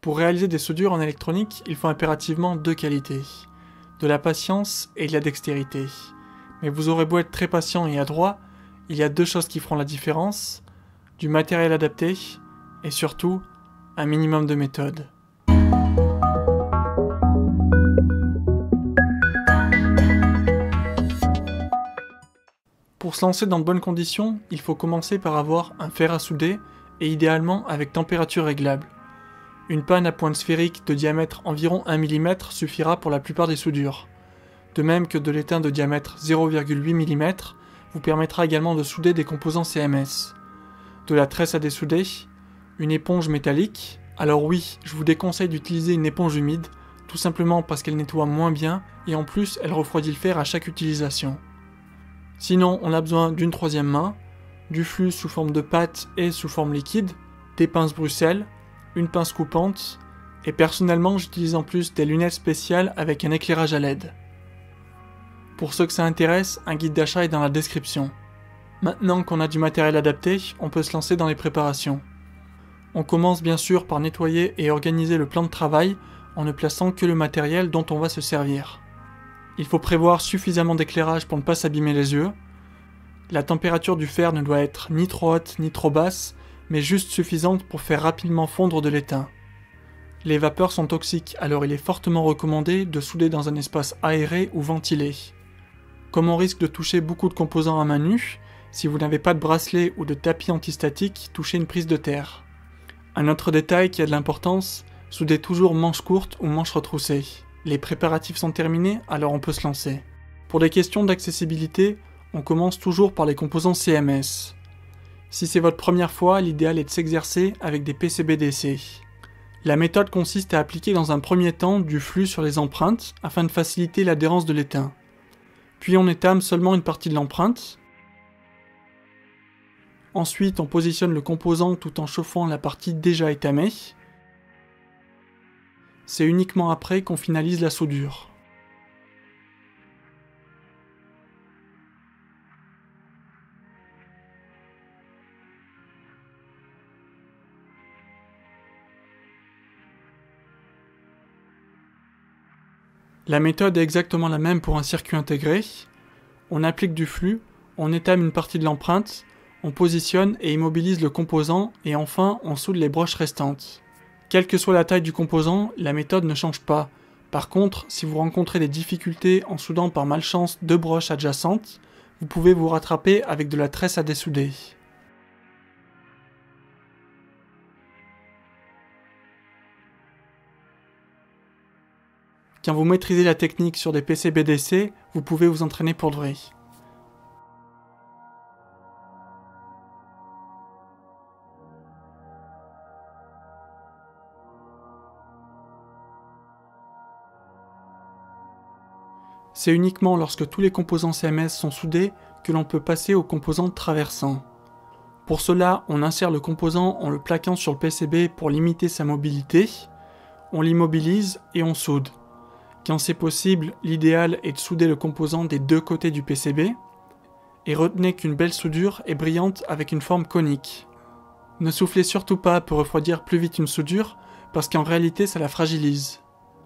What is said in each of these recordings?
Pour réaliser des soudures en électronique, il faut impérativement deux qualités, de la patience et de la dextérité. Mais vous aurez beau être très patient et adroit, il y a deux choses qui feront la différence, du matériel adapté et surtout un minimum de méthode. Pour se lancer dans de bonnes conditions, il faut commencer par avoir un fer à souder et idéalement avec température réglable. Une panne à pointe sphérique de diamètre environ 1 mm suffira pour la plupart des soudures. De même que de l'étain de diamètre 0,8 mm vous permettra également de souder des composants CMS. De la tresse à dessouder, une éponge métallique. Alors oui, je vous déconseille d'utiliser une éponge humide, tout simplement parce qu'elle nettoie moins bien et en plus elle refroidit le fer à chaque utilisation. Sinon, on a besoin d'une troisième main, du flux sous forme de pâte et sous forme liquide, des pinces Bruxelles, une pince coupante, et personnellement j'utilise en plus des lunettes spéciales avec un éclairage à LED. Pour ceux que ça intéresse, un guide d'achat est dans la description. Maintenant qu'on a du matériel adapté, on peut se lancer dans les préparations. On commence bien sûr par nettoyer et organiser le plan de travail en ne plaçant que le matériel dont on va se servir. Il faut prévoir suffisamment d'éclairage pour ne pas s'abîmer les yeux. La température du fer ne doit être ni trop haute ni trop basse, mais juste suffisante pour faire rapidement fondre de l'étain. Les vapeurs sont toxiques, alors il est fortement recommandé de souder dans un espace aéré ou ventilé. Comme on risque de toucher beaucoup de composants à main nue, si vous n'avez pas de bracelet ou de tapis antistatique, touchez une prise de terre. Un autre détail qui a de l'importance, soudez toujours manches courtes ou manches retroussées. Les préparatifs sont terminés, alors on peut se lancer. Pour des questions d'accessibilité, on commence toujours par les composants CMS. Si c'est votre première fois, l'idéal est de s'exercer avec des PCB-DC. La méthode consiste à appliquer dans un premier temps du flux sur les empreintes afin de faciliter l'adhérence de l'étain. Puis on étame seulement une partie de l'empreinte. Ensuite, on positionne le composant tout en chauffant la partie déjà étamée. C'est uniquement après qu'on finalise la soudure. La méthode est exactement la même pour un circuit intégré. On applique du flux, on étame une partie de l'empreinte, on positionne et immobilise le composant et enfin on soude les broches restantes. Quelle que soit la taille du composant, la méthode ne change pas. Par contre, si vous rencontrez des difficultés en soudant par malchance deux broches adjacentes, vous pouvez vous rattraper avec de la tresse à dessouder. Quand vous maîtrisez la technique sur des PCB-DC, vous pouvez vous entraîner pour de vrai. C'est uniquement lorsque tous les composants CMS sont soudés que l'on peut passer aux composants traversants. Pour cela, on insère le composant en le plaquant sur le PCB pour limiter sa mobilité, on l'immobilise et on soude. Quand c'est possible, l'idéal est de souder le composant des deux côtés du PCB, et retenez qu'une belle soudure est brillante avec une forme conique. Ne soufflez surtout pas pour refroidir plus vite une soudure, parce qu'en réalité ça la fragilise.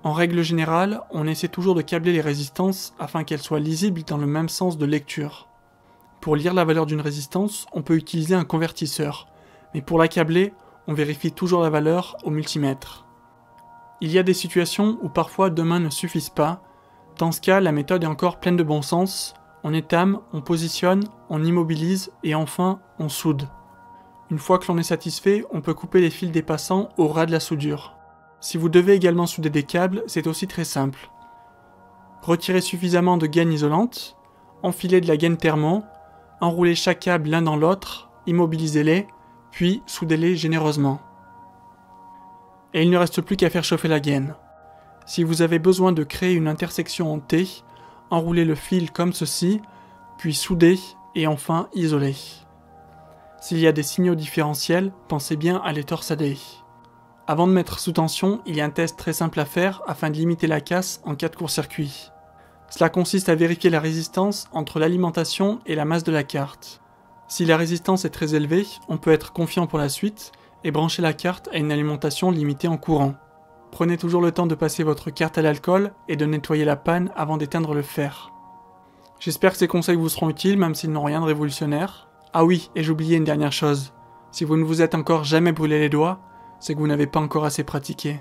En règle générale, on essaie toujours de câbler les résistances afin qu'elles soient lisibles dans le même sens de lecture. Pour lire la valeur d'une résistance, on peut utiliser un convertisseur, mais pour la câbler, on vérifie toujours la valeur au multimètre. Il y a des situations où parfois deux mains ne suffisent pas. Dans ce cas, la méthode est encore pleine de bon sens. On étame, on positionne, on immobilise et enfin, on soude. Une fois que l'on est satisfait, on peut couper les fils dépassants au ras de la soudure. Si vous devez également souder des câbles, c'est aussi très simple. Retirez suffisamment de gaine isolante, enfilez de la gaine thermo, enroulez chaque câble l'un dans l'autre, immobilisez-les, puis soudez-les généreusement. Et il ne reste plus qu'à faire chauffer la gaine. Si vous avez besoin de créer une intersection en T, enroulez le fil comme ceci, puis soudez et enfin isolez. S'il y a des signaux différentiels, pensez bien à les torsader. Avant de mettre sous tension, il y a un test très simple à faire afin de limiter la casse en cas de court-circuit. Cela consiste à vérifier la résistance entre l'alimentation et la masse de la carte. Si la résistance est très élevée, on peut être confiant pour la suite, et branchez la carte à une alimentation limitée en courant. Prenez toujours le temps de passer votre carte à l'alcool et de nettoyer la panne avant d'éteindre le fer. J'espère que ces conseils vous seront utiles même s'ils n'ont rien de révolutionnaire. Ah oui, et j'oubliais une dernière chose. Si vous ne vous êtes encore jamais brûlé les doigts, c'est que vous n'avez pas encore assez pratiqué.